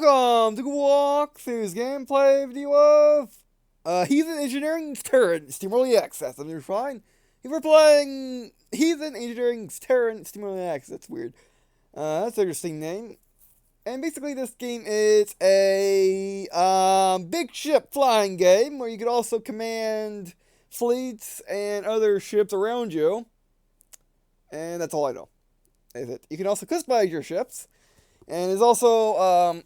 Welcome to Walkthrough's gameplay video of Heathen Engineering's Terran Steam Early Access. I'm fine. If we're playing Heathen Engineering's Terran Steam Early Access, that's weird. That's an interesting name. And basically, this game is a big ship flying game where you can also command fleets and other ships around you. And that's all I know. Is it? You can also customize your ships. And it's also,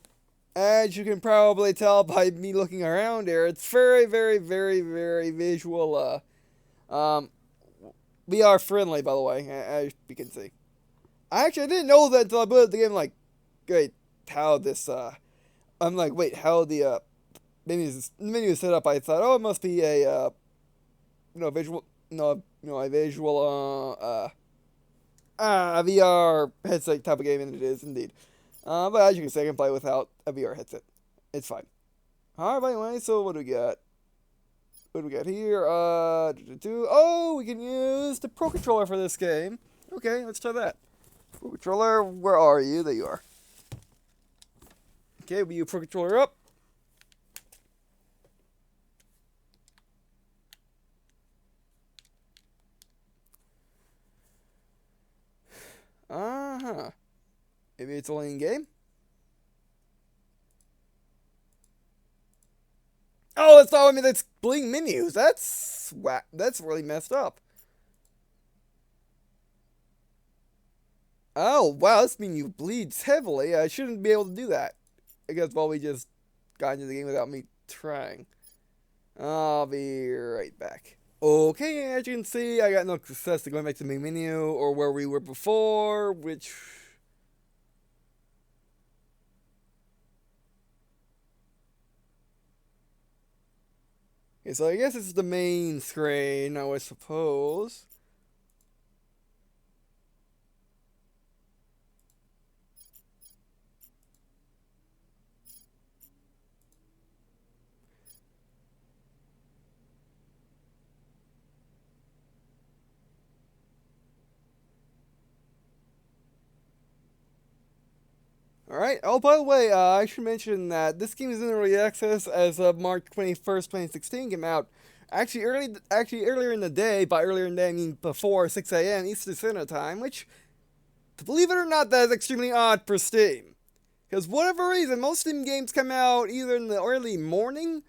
as you can probably tell by me looking around here, it's very, very, very, very visual, VR friendly, by the way, as you can see. I didn't know that until I put the game, like, wait, how this, I'm like, wait, how the, menu is set up. I thought, oh, it must be a, visual, a visual, a VR headset type of game, and it is indeed. But as you can see, I can play without a VR headset. It's fine. Alright, anyway, so what do we got? What do we got here? Oh, we can use the Pro Controller for this game. Okay, let's try that. Pro Controller, where are you? There you are. Okay, we use Pro Controller up. Uh-huh. Maybe it's only in game? Oh, that's all I mean. That's bling menus. That's That's really messed up. Oh, wow. This menu bleeds heavily. I shouldn't be able to do that. I guess while we just got into the game without me trying. I'll be right back. Okay, as you can see, I got no success to going back to the main menu or where we were before, which... Okay, so I guess this is the main screen, I would suppose. Alright, oh, by the way, I should mention that this game is in early access as of March 21st, 2016. Came out earlier in the day. By earlier in the day, I mean before 6 a.m. Eastern Standard Time, which, believe it or not, that is extremely odd for Steam. Because whatever reason, most Steam games come out either in the early morning,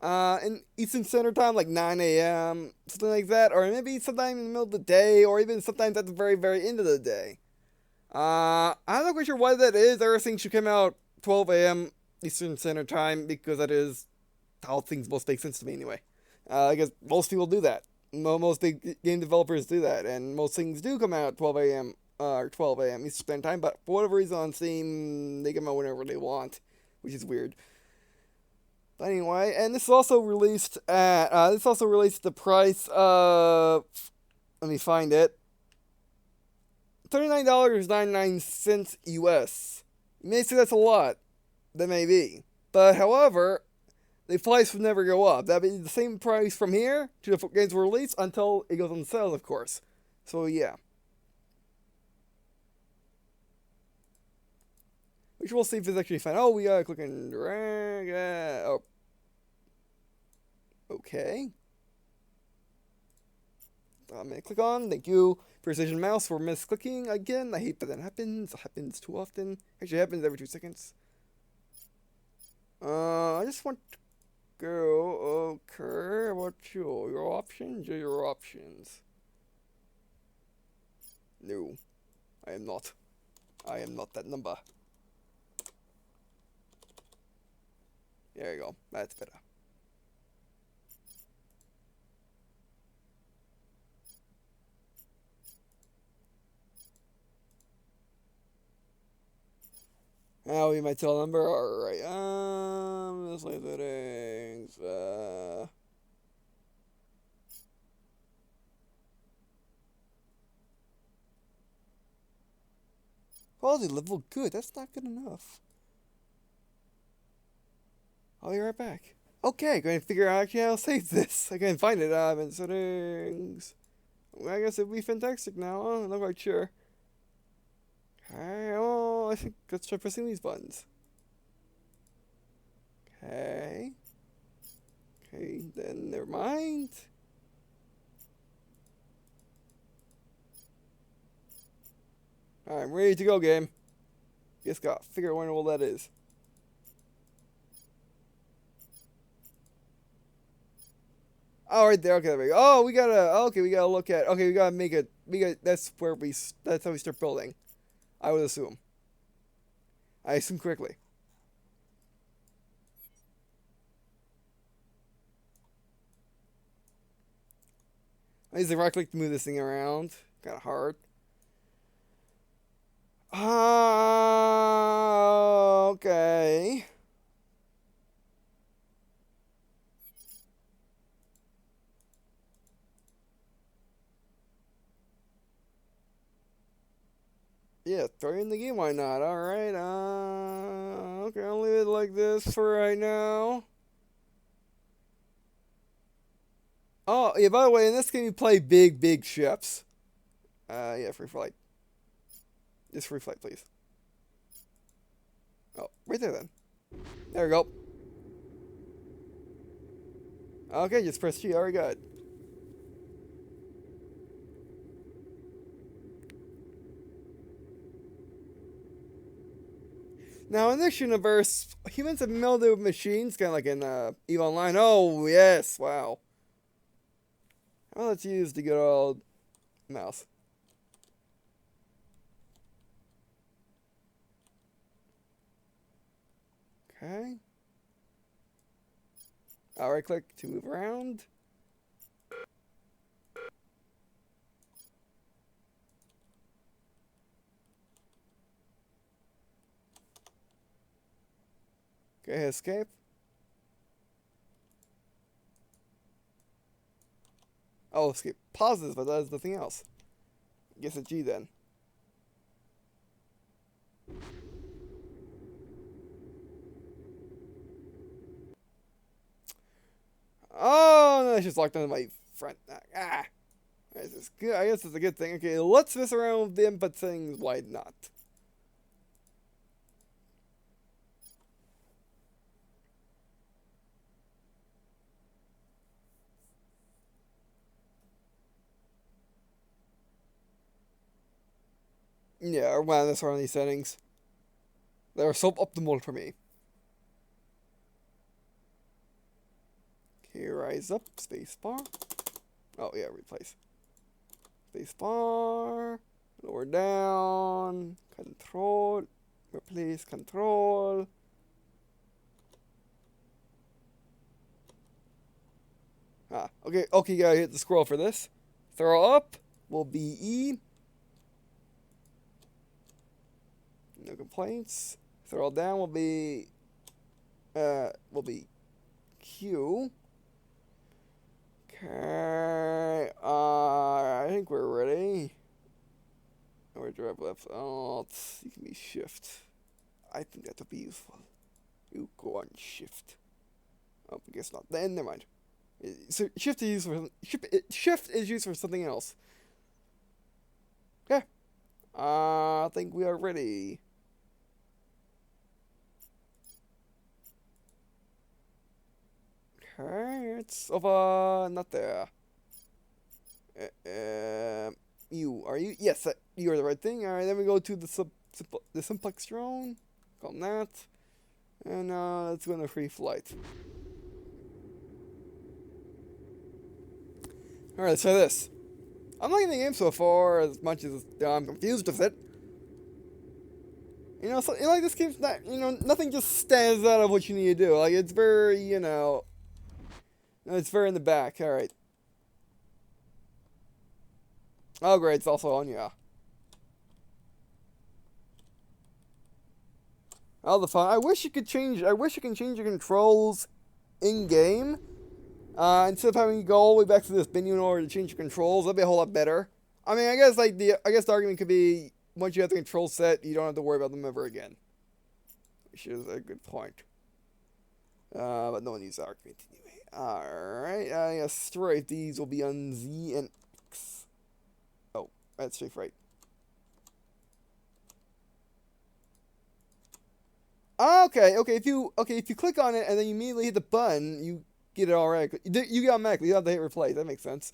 in Eastern Standard Time, like 9 a.m., something like that, or maybe sometime in the middle of the day, or even sometimes at the very, very end of the day. I'm not quite sure why that is. Everything should come out 12 a.m. Eastern Standard Time because that is how things most make sense to me anyway. I guess most people do that. Most big game developers do that, and most things do come out 12 a.m. Or 12 a.m. Eastern Standard Time, but for whatever reason on Steam, they come out whenever they want, which is weird. But anyway, and this is also released at, the price of, let me find it, $39.99 US. You may say that's a lot. That may be. But however, the price will never go up. That'll be the same price from here to the games release until it goes on sale, of course. So yeah. Which we'll see if it's actually fun. Oh, we gotta click and drag. Oh. Okay. I'm gonna click on. Thank you. Precision mouse for misclicking again. I hate that that happens. It happens too often. Actually, it happens every 2 seconds. I just want to go. Okay, what your options? Your options. No, I am not. I am not that number. There you go. That's better. Oh, you might tell number. Alright. Display settings. Quality level good. That's not good enough. I'll be right back. Okay, going to figure out actually how to save this. I can't find it. In settings. Well, I guess it'd be fantastic now. I'm not quite sure. Okay, well, I think let's try pressing these buttons. Okay. Okay, then never mind. Alright, I'm ready to go, game. Just gotta figure out when all that is. Oh, right there. Okay, there we go. Oh, we gotta. Okay, we gotta look at. Okay, we gotta make it. We got. That's where we. That's how we start building. I would assume. I assume correctly. I use the right click to move this thing around. Kind of hard. Okay. Yeah, throw it in the game. Why not? All right. Okay, I'll leave it like this for right now. Oh, yeah. By the way, in this game, you play big ships. Yeah, free flight. Just free flight, please. Oh, right there then. There we go. Okay, just press G. Alright, good. Now, in this universe, humans have melded with machines, kind of like in EVE Online. Oh, yes, wow. Well, let's use the good old mouse. Okay. I'll right click to move around. Okay, escape. Oh, escape pauses, but that is nothing else. I guess it's G then. Oh, no, it's just locked onto my front. This is good. I guess it's a good thing. Okay, let's mess around with the input settings. Why not? Yeah, or why mess around these settings. They're suboptimal for me. Okay, rise up, spacebar. Oh yeah, replace. Spacebar, lower down, control, replace control. Okay, you gotta hit the scroll for this. Throw up will be E. No complaints. Throw down will be Q. Okay, I think we're ready. Or drive left. Oh, you can be shift. I think that would be useful. You go on shift. Oh, I guess not. Then never mind. So shift is used for shift is used for something else. Okay. I think we are ready. Okay, it's over. Not there. You are you? Yes, you are the right thing. All right, then we go to the simplex drone. Call that, and let's go on a free flight. All right, let's try this. I'm liking the game so far as much as I'm confused with it. You know, so, like this game's not, nothing just stands out of what you need to do. Like it's very, it's very in the back. All right. Oh, great, it's also on, yeah. Oh, the fun. I wish you can change your controls in game. Instead of having to go all the way back to this menu in order to change your controls, that'd be a whole lot better. I mean, I guess the argument could be once you have the controls set, you don't have to worry about them ever again, which is a good point. But no one uses that argument anyway. All right, yes, right. These will be on Z and X. Oh, that's straight right. Okay. If you click on it and then you immediately hit the button, you get it already. You get automatically. You don't have to hit replay. That makes sense.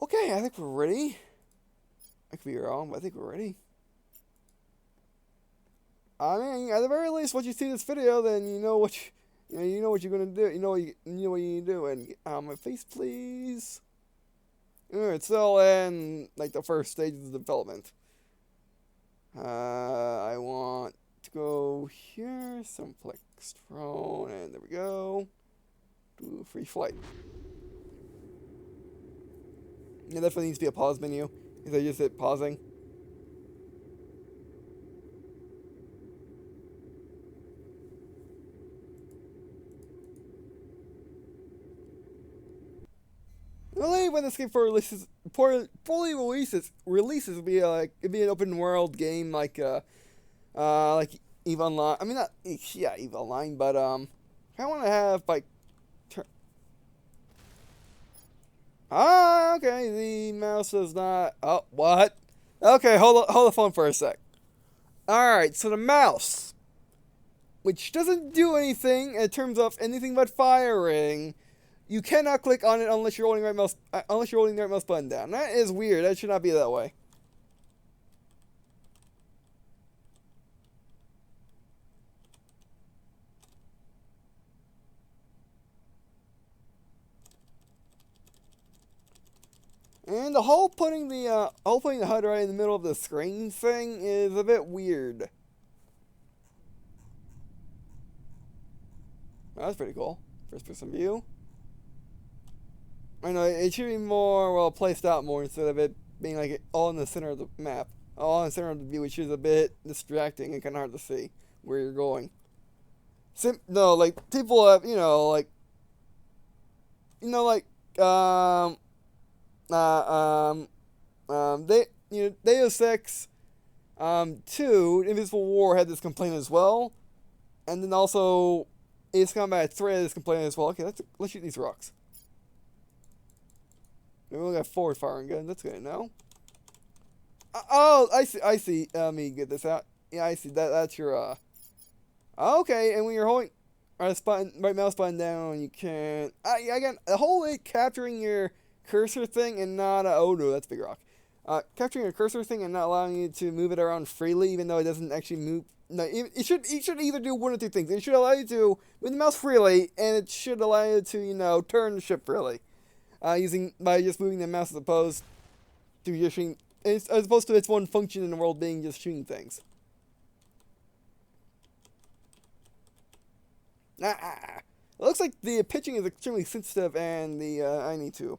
Okay, I think we're ready. I could be wrong, but I think we're ready. I mean, at the very least, once you see this video, then you know what you know what you're gonna do. You know what you need to do. And get out of my face, please. It's still in like the first stages of development. I want to go here, simplex drone, and there we go. Do free flight. There definitely needs to be a pause menu. Because I just hit pausing. Really, when this game fully releases, it'll be it'd be an open world game like EVE Online. I mean, not yeah, EVE Online, but I want to have like. Okay. The mouse does not. Oh, what? Okay, hold the phone for a sec. All right, so the mouse, which doesn't do anything in terms of anything but firing. You cannot click on it unless you're holding the right mouse button down. That is weird. That should not be that way. And the whole putting the HUD right in the middle of the screen thing is a bit weird. That's pretty cool. First person view. I know, it should be more, well, placed out more instead of it being like all in the center of the map. All in the center of the view, which is a bit distracting and kind of hard to see where you're going. No, like, people have, Deus Ex, 2, Invisible War had this complaint as well. And then also, Ace Combat 3 had this complaint as well. Okay, let's shoot these rocks. We only got forward firing guns. That's good to know. Oh, I see. Let me get this out. Yeah, I see. That's your, Okay, and when you're holding right mouse button down, you can... Again, the whole capturing your cursor thing and not... oh, no, that's Big Rock. Capturing your cursor thing and not allowing you to move it around freely, even though it doesn't actually move... No, it should either do one or two things. It should allow you to move the mouse freely, and it should allow you to, turn the ship freely. By just moving the mouse as opposed to just shooting, as opposed to its one function in the world being just shooting things. It looks like the pitching is extremely sensitive, and I need to.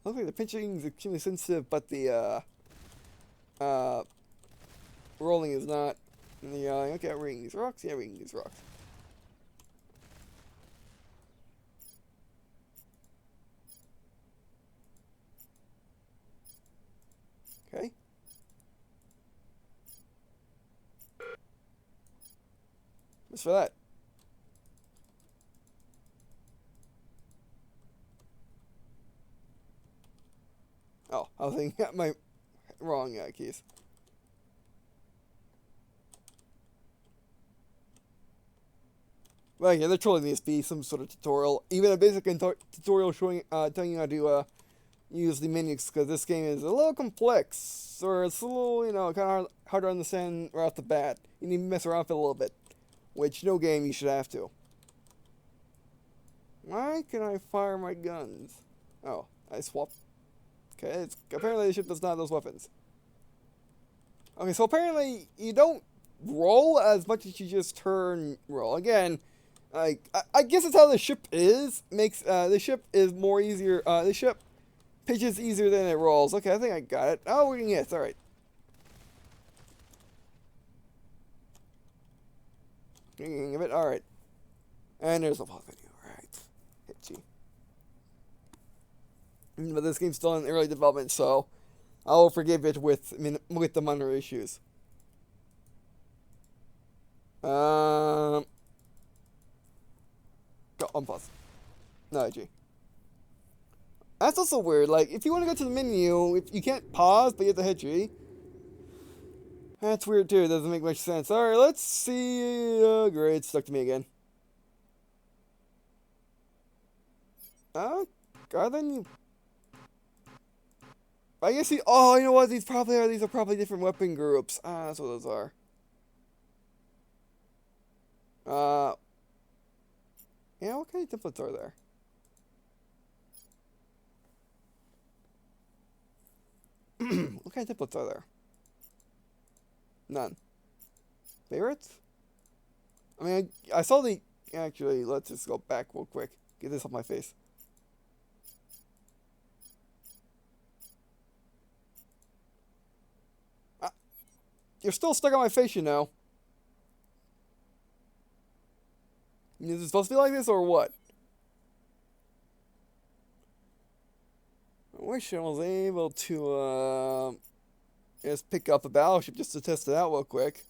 Looks like the pitching is extremely sensitive, but the rolling is not. And okay, I'm reading these rocks. Yeah, reading these rocks. Okay. What's for that? Oh, I was thinking my wrong keys. Well, yeah, they're trolling this be some sort of tutorial, even a basic tutorial showing, telling you how to use the menus, because this game is a little complex, or it's a little, kind of hard to understand right off the bat. You need to mess around with it a little bit, which no game you should have to. Why can I fire my guns? Oh, I swapped. Okay, apparently the ship does not have those weapons. Okay, so apparently you don't roll as much as you just roll. Again, I guess that's how the ship is. The ship is more easier. The ship pitches easier than it rolls. Okay, I think I got it. Oh, we can hit. All right. Of it. All right. And there's the pause menu. All right. Hit G. But this game's still in early development, so I will forgive it with the minor issues. Go unpause. No, G. That's also weird. Like, if you want to go to the menu, if you can't pause, but you have to hit G. That's weird too. It doesn't make much sense. Alright, let's see. Great, it's stuck to me again. Are they new? I guess he. Oh, you know what? These are probably different weapon groups. Ah, that's what those are. Uh, yeah. What kind of templates are there? What kind of templates are there? None. Favorites? I mean, I saw the. Actually, let's just go back real quick. Get this off my face. Ah, you're still stuck on my face, you know. Is it supposed to be like this or what? I wish I was able to just pick up a battleship just to test it out real quick.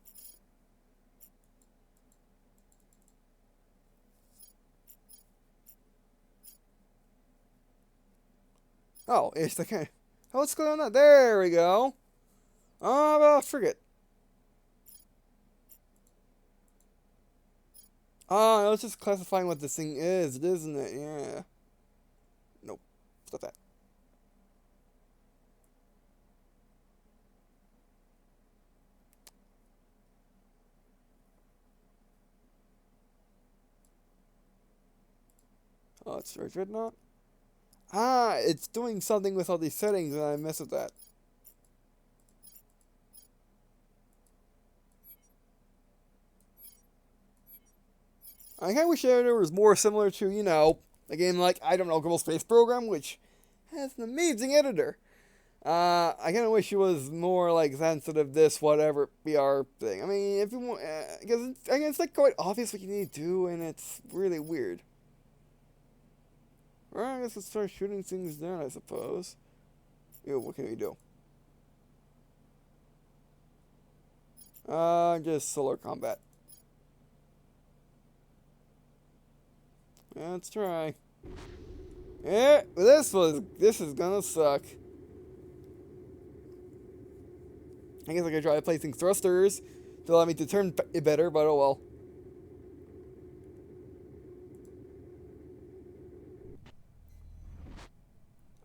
Oh, it's okay. Oh, what's going on? There we go. Oh, well, forget. Oh, it's just classifying what this thing is, isn't it? Yeah. Nope. Stop that. Oh, it's Dreadnought. Ah, it's doing something with all these settings, and I mess with that. I kind of wish Editor was more similar to, you know, a game like, I don't know, Global Space Program, which has an amazing editor. I kind of wish it was more like sensitive this whatever BR thing. I mean, if you want, because it's like quite obvious what you need to do, and it's really weird. Well, I guess let's start shooting things down, I suppose. Ew, what can we do? Just solar combat. Let's try. Yeah, this is gonna suck. I guess I could try placing thrusters to allow me to turn it better, but oh well.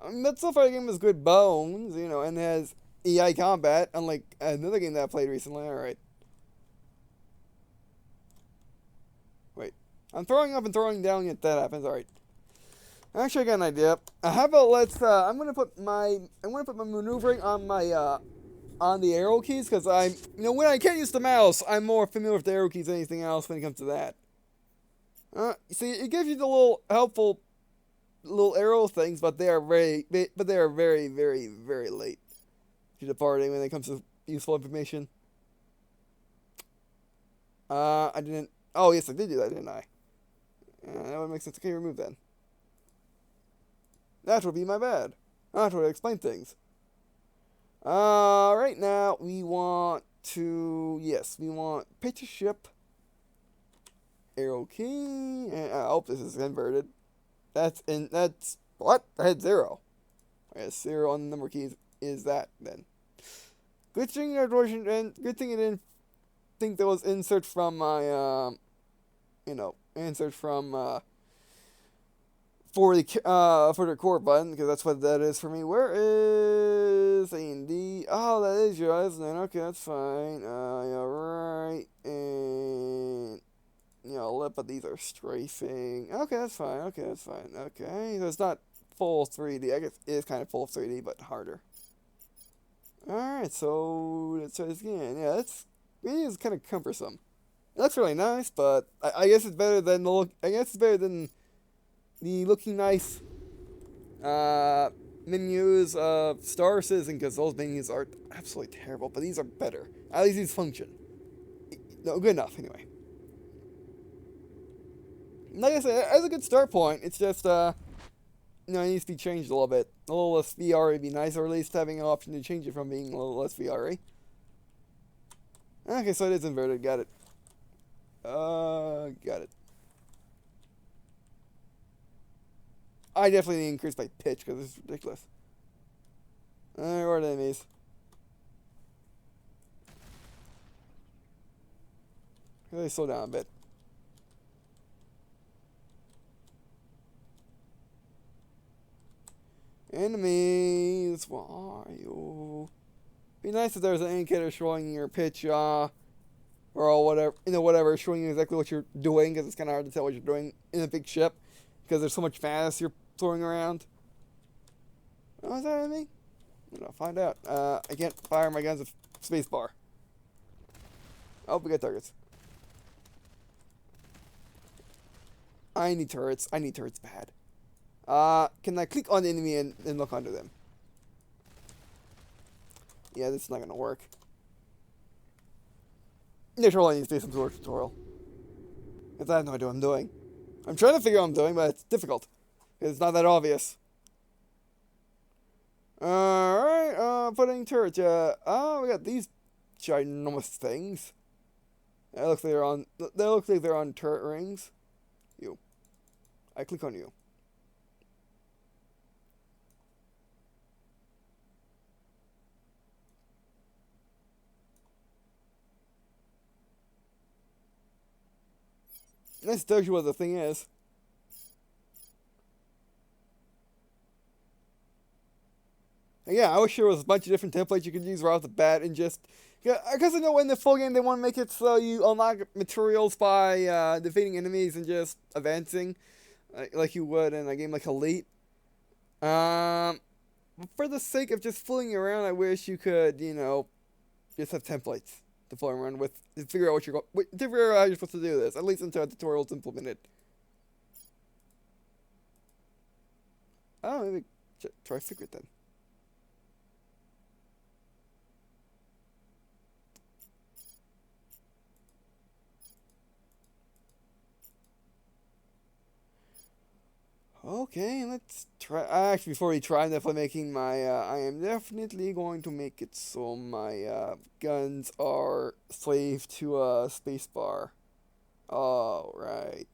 I mean, but so far the game has good bones, you know, and has EI combat, unlike another game that I played recently. Alright. Wait. I'm throwing up and throwing down, yet that happens. Alright. Actually, I got an idea. How about I'm gonna put my maneuvering on my, on the arrow keys, because when I can't use the mouse, I'm more familiar with the arrow keys than anything else when it comes to that. See, it gives you the little helpful little arrow things, but they are very, very, very late to departing when it comes to useful information. I didn't. Oh, yes, I did do that, didn't I? That would make sense. Okay, remove that. That would be my bad. That would explain things. Right now we want pitch a ship. Arrow key. And I hope this is inverted. That's what? I had 0. I had 0 on the number keys. Is that then? Good thing I didn't think that was insert from my insert from for the core button, because that's what that is for me. Where is A and D? Oh, that is yours, isn't it? Okay, that's fine. Yeah, right. And lip of these are strafing. Okay, that's fine. Okay, so it's not full 3D. I guess it is kind of full 3D, but harder. Alright, so let's try this again. Yeah, it is kind of cumbersome. It looks really nice, but I guess it's better than the looking nice menus of Star Citizen, because those menus are absolutely terrible, but these are better. At least these function. No, good enough, anyway. Like I said, as a good start point, it's just, it needs to be changed a little bit. A little less VR would be nice, or at least having an option to change it from being a little less VR-y. Okay, so it is inverted, got it. Got it. I definitely need to increase my pitch, because it's ridiculous. Where are the enemies? Really slow down a bit. Enemies, where are you? Be nice if there's an indicator showing your pitch, or whatever, whatever, showing you exactly what you're doing, because it's kind of hard to tell what you're doing in a big ship, because there's so much mass you're throwing around. Oh, is that enemy? I'm gonna find out. I can't fire my guns with spacebar. Oh, we got targets. I need turrets. I need turrets bad. Can I click on the enemy and look under them? Yeah, this is not gonna work. Literally needs to be some sort of tutorial. Because I have no idea what I'm doing. I'm trying to figure out what I'm doing, but it's difficult. It's not that obvious. Alright, putting turrets, we got these ginormous things. They look like they're on turret rings. You. I click on you. This tells you what the thing is. And yeah, I wish there was a bunch of different templates you could use right off the bat and just... Because I know in the full game they want to make it so you unlock materials by defeating enemies and just advancing. Like you would in a game like Elite. For the sake of just fooling around, I wish you could, just have templates to fool around with to figure out to figure out how you're supposed to do this, at least until a tutorial's implemented. Oh, maybe try figure it then. Okay, let's try. Actually, before we try, I'm definitely making my. I am definitely going to make it so my guns are slave to a spacebar. Oh, right.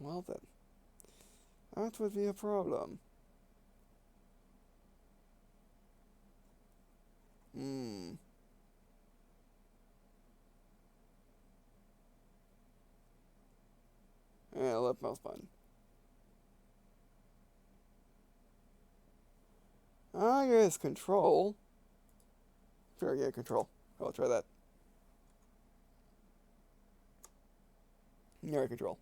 Well then, that would be a problem. Hmm. Yeah, left mouse button. I guess control. Sure, yeah, control. I'll try that. Yeah, control.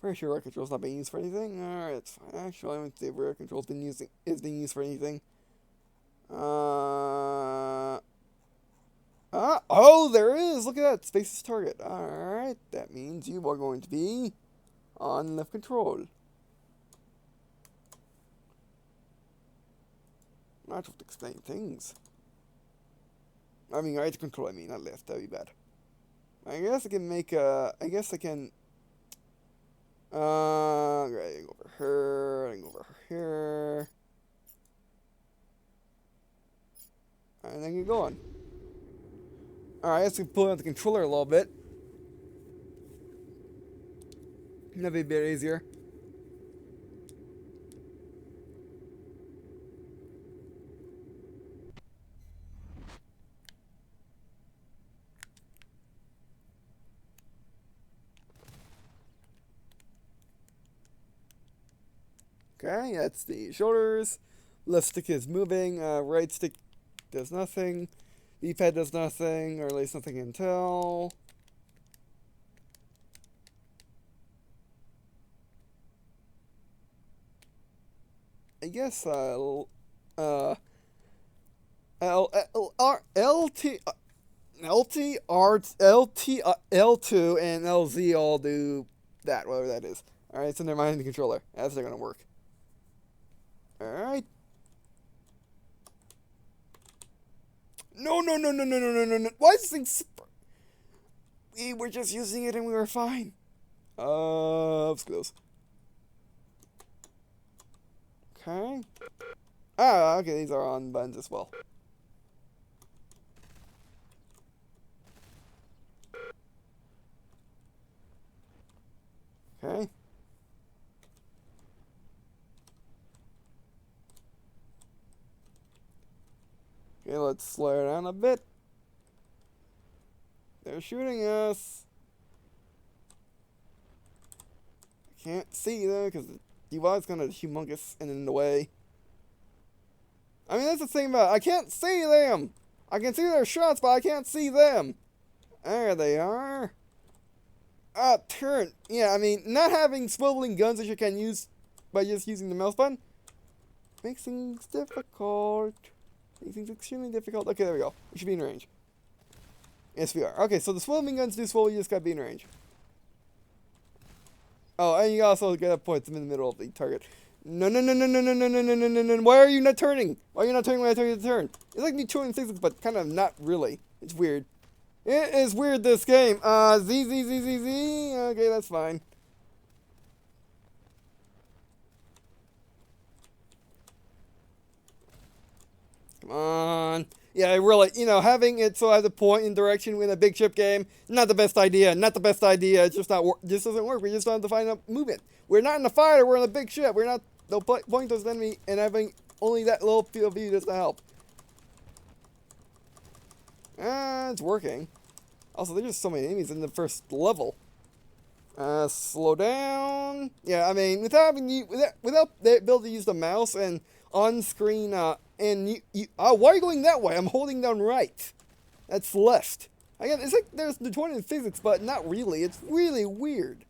Pretty sure rear control's not being used for anything. Alright, it's fine. Actually, I don't think rear control's being used for anything. Oh, there is! Look at that! Space's target. Alright, that means you are going to be on left control. Not to explain things. I mean, right control, not left. That'd be bad. I guess I can make a... I guess I can... Right, I can go over here, I can go over here. And then get going. Alright, let's pull out the controller a little bit. That'd be a bit easier. Okay, that's the shoulders. Left stick is moving. Right stick does nothing. D-pad does nothing, or at least nothing until... I guess, L T L2 and LZ all do that, whatever that is. Alright, so never mind the controller. That's not gonna work. Alright. No. Why is this thing... We were just using it and we were fine. Skills. Okay. Okay, these are on buttons as well. Okay. Okay, let's slow down a bit. They're shooting us. I can't see them because the UI's kind of humongous and in the way. I mean, that's the thing about it. I can't see them. I can see their shots, but I can't see them. There they are. Turn. Yeah, I mean, not having swiveling guns that you can use by just using the mouse button makes things difficult. Makes things extremely difficult. Okay, there we go. We should be in range. Yes, we are. Okay, so the swiveling guns do swivel, you just gotta be in range. Oh, and you also gotta put them in the middle of the target. No, no, no, no, no, no, no, no, no, no, no, no. Why are you not turning? Why are you not turning when I tell you to turn? It's like me turning physics, but kind of not really. It's weird. It is weird, this game. Z, Z, Z, Z, Z. Okay, that's fine. Come on. Yeah, really, having it so I have to point in direction in a big ship game, not the best idea. Not the best idea. It's just not, just doesn't work. We just don't have to find a movement. We're not in a fighter. We're in a big ship. We're not, no point towards the enemy, and having only that little field of view doesn't help. It's working. Also, there's just so many enemies in the first level. Slow down. Yeah, I mean, without the ability to use the mouse and on-screen, why are you going that way? I'm holding down right. That's left. Again, it's like there's the 20 in physics, but not really. It's really weird.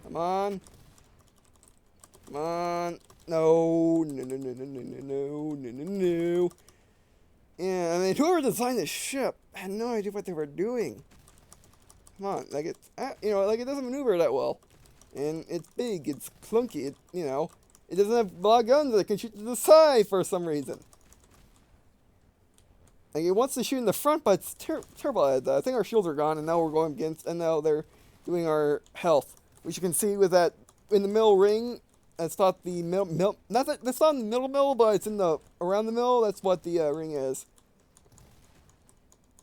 Come on. Come on. No. No, no, no, no, no, no, no, no, no, no. Yeah, I mean, whoever designed this ship had no idea what they were doing. Come on, like it doesn't maneuver that well, and it's big, it's clunky, it doesn't have a lot of guns that can shoot to the side for some reason. Like, it wants to shoot in the front, but it's terrible at that. I think our shields are gone, and now we're going against, and now they're doing our health, which you can see with that in the middle ring. That's not the middle, that's not in the middle, but it's in the around the middle. That's what the ring is.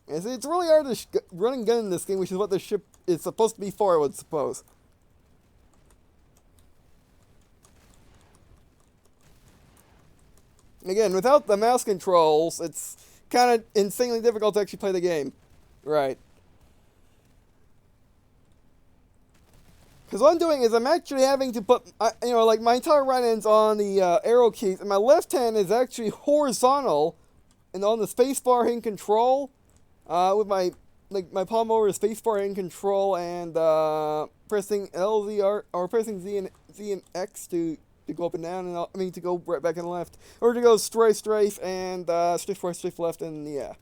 And it's really hard to run and gun in this game, which is what the ship is supposed to be for, I would suppose. Again, without the mouse controls, it's kind of insanely difficult to actually play the game. Right. Because what I'm doing is I'm actually having to put, like my entire right hand's on the arrow keys, and my left hand is actually horizontal, and on the spacebar in control, with my palm over the spacebar in control, and pressing LZ or pressing Z and X to go up and down, and to go right back and left, or to go strafe, and strafe left, and yeah.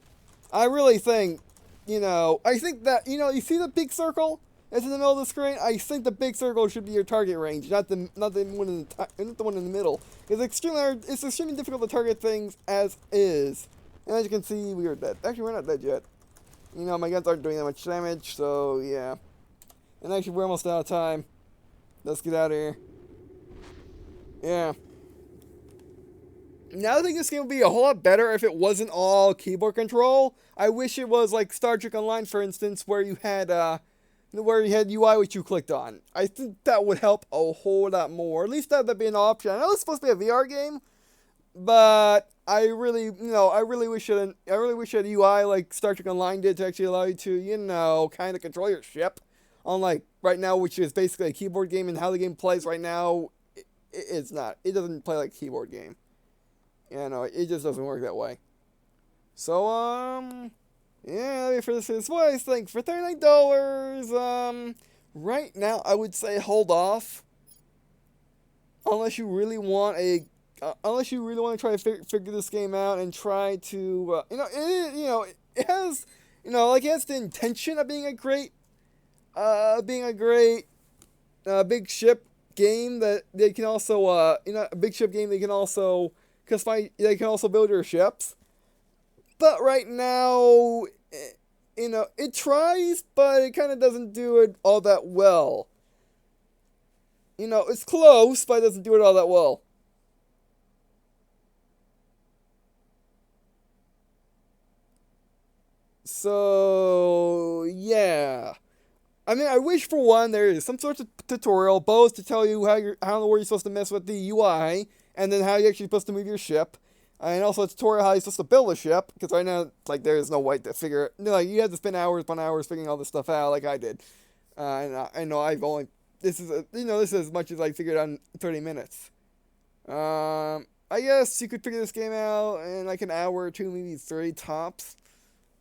I really think, I think that, you see the big circle that's in the middle of the screen? I think the big circle should be your target range, not the one in the middle. It's extremely difficult to target things as is. And as you can see, we are dead. Actually, we're not dead yet. My guns aren't doing that much damage, so yeah. And actually, we're almost out of time. Let's get out of here. Yeah. Now I think this game would be a whole lot better if it wasn't all keyboard control. I wish it was like Star Trek Online, for instance, where you had UI which you clicked on. I think that would help a whole lot more. At least that would be an option. I know it's supposed to be a VR game, but I really wish it had UI like Star Trek Online did to actually allow you to, kind of control your ship. Unlike right now, which is basically a keyboard game, and how the game plays right now, it's not. It doesn't play like a keyboard game. It just doesn't work that way. So, yeah, for this I think for $39, right now I would say hold off. Unless you really want to try to figure this game out and try to, it has the intention of being a great big ship game that they can also, a big ship game they can also customize, they can also build your ships. But right now, it tries, but it kind of doesn't do it all that well. It's close, but it doesn't do it all that well. So, yeah. I mean, I wish for one there is some sort of tutorial, both to tell you how you're supposed to mess with the UI, and then how you're actually supposed to move your ship. And also a tutorial how you're supposed to build a ship, because right now, like, there is no way to figure it. Like, you have to spend hours upon hours figuring all this stuff out, like I did. I know I've only, this is as much as I figured out in 30 minutes. I guess you could figure this game out in like an hour or two, maybe three tops.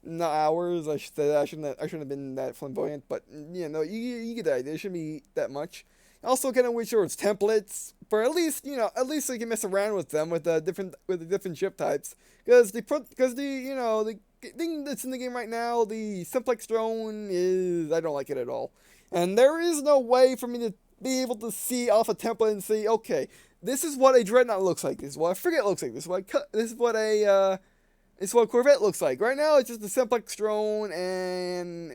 Not hours, I should say. I shouldn't have been that flamboyant, but no, you get the idea. It shouldn't be that much. Also, kind of wish there was templates for at least so you can mess around with them with the different ship types. Because the thing that's in the game right now, the simplex drone is I don't like it at all, and there is no way for me to be able to see off a template and see, okay, this is what a dreadnought looks like. This is what a frigate looks like. This is what a Corvette looks like. Right now, it's just a simplex drone, and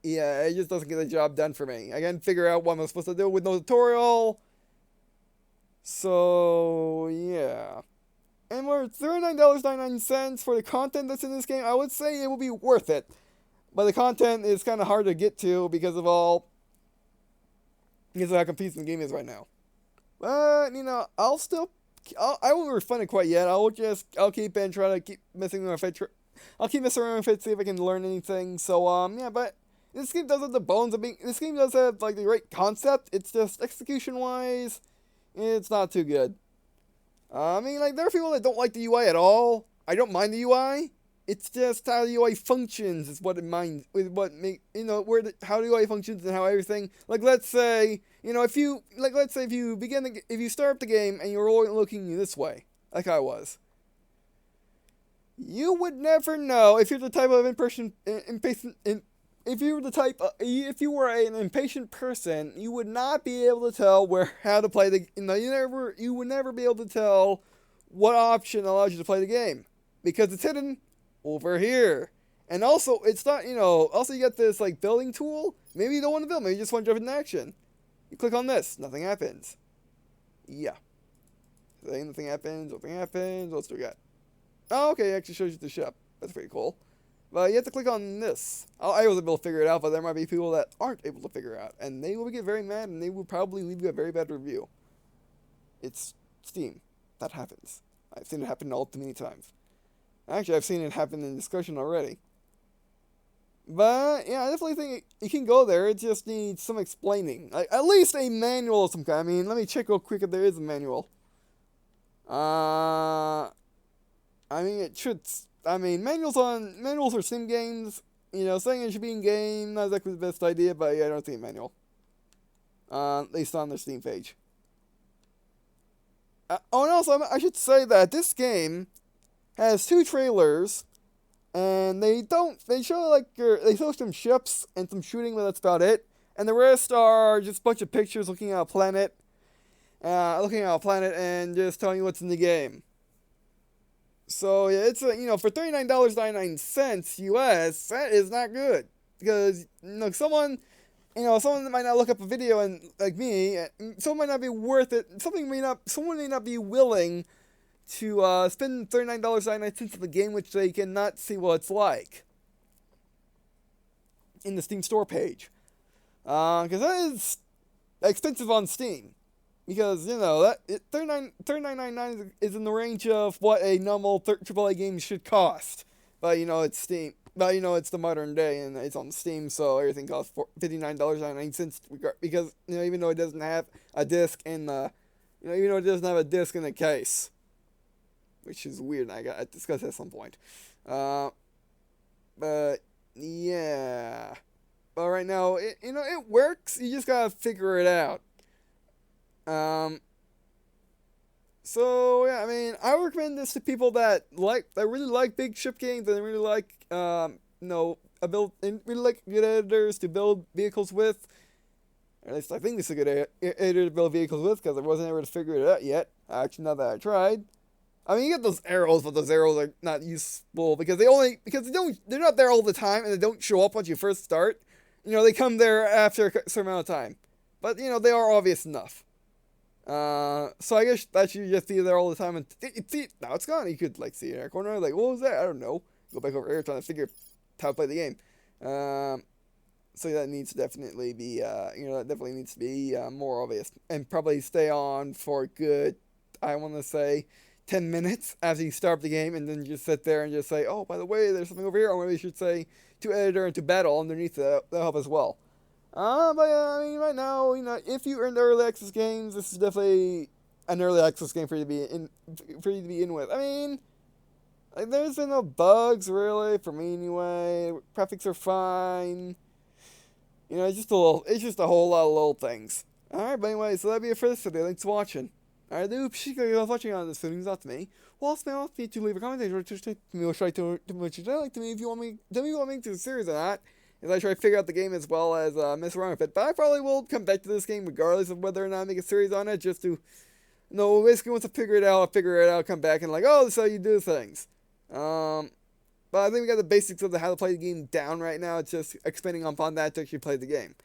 yeah, it just doesn't get the job done for me. I can't figure out what I'm supposed to do with no tutorial. So, yeah. And we're $39.99 for the content that's in this game. I would say it will be worth it. But the content is kind of hard to get to because of how confusing the game is right now. But, I won't refund it quite yet. I'll keep and try to keep messing with it. I'll keep messing around with it, see if I can learn anything. So, yeah, but this game does have the bones of being. This game does have like the right concept. It's just execution wise, it's not too good. I mean, like there are people that don't like the UI at all. I don't mind the UI. It's just how the UI functions is what it minds. With what make how the UI functions and how everything. Like let's say if you start up the game and you're only looking this way, like I was. You would never know if you're the type of impatient. If you were an impatient person, you would not be able to tell how to play the. You would never be able to tell what option allows you to play the game because it's hidden over here. And also, it's not. Also you got this like building tool. Maybe you don't want to build. Maybe you just want to jump into action. You click on this, nothing happens. Yeah, nothing happens. Nothing happens. What's we got? Oh, okay, it actually shows you the ship. That's pretty cool. But you have to click on this. I was able to figure it out, but there might be people that aren't able to figure it out. And they will get very mad, and they will probably leave you a very bad review. It's Steam. That happens. I've seen it happen all too many times. Actually, I've seen it happen in discussion already. But, yeah, I definitely think it can go there. It just needs some explaining. Like, at least a manual of some kind. I mean, let me check real quick if there is a manual. I mean, it should... manuals for Steam games, saying it should be in game, not exactly the best idea, but yeah, I don't see a manual. At least on their Steam page. And also, I should say that this game has 2 trailers, and they show some ships and some shooting, but that's about it. And the rest are just a bunch of pictures looking at a planet, and just telling you what's in the game. So yeah, it's for $39.99 US, that is not good because someone that might not look up a video and like me, someone might not be worth it. Someone may not be willing to spend $39.99 on the game which they cannot see what it's like in the Steam store page, because that is expensive on Steam. Because, that $39.99 is in the range of what a normal AAA game should cost. But, it's Steam. But, it's the modern day and it's on Steam, so everything costs $59.99 because, even though it doesn't have a disc in the, case. Which is weird, and I got to discuss it at some point. But, yeah. But right now, it works. You just gotta figure it out. So yeah, I mean, I recommend this to people that really like big ship games and really like, really like good editors to build vehicles with. Or at least I think this is a good editor to build vehicles with because I wasn't able to figure it out yet. Actually, not that I tried. I mean, you get those arrows, but those arrows are not useful because they're not there all the time and they don't show up once you first start. They come there after a certain amount of time, but they are obvious enough. So I guess that should just be there all the time, and now it's gone. You could see it in a corner, like, what was that? I don't know. Go back over here trying to figure how to play the game. So that needs to definitely be, more obvious, and probably stay on for good. I want to say 10 minutes after you start the game, and then just sit there and just say, oh, by the way, there's something over here, or maybe you should say to editor and to battle underneath that'll help as well. But I mean, right now, if you earn the early access games, this is definitely an early access game for you to be in with. I mean, like, there's no bugs really for me anyway. Graphics are fine. It's just a whole lot of little things. Alright, but anyway, so that'd be it for this video. Thanks for watching. Alright, I do appreciate you guys watching on this video. It's not to me. Well, it's not me to leave a comment or to me or try to much you don't like to me if you want me to do the series or not. As I try to figure out the game as well as mess around with it. But I probably will come back to this game regardless of whether or not I make a series on it, just to basically once I figure it out, come back and like, oh, this is how you do things. But I think we got the basics of how to play the game down right now. It's just expanding upon that to actually play the game.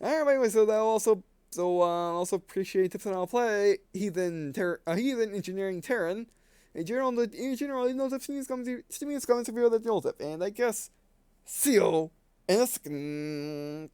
Alright, anyway, so that also appreciate tips on how to play Heathen Engineering Terran. In general, no tips in comments if you know that you'll tip. And I guess, see you in a second.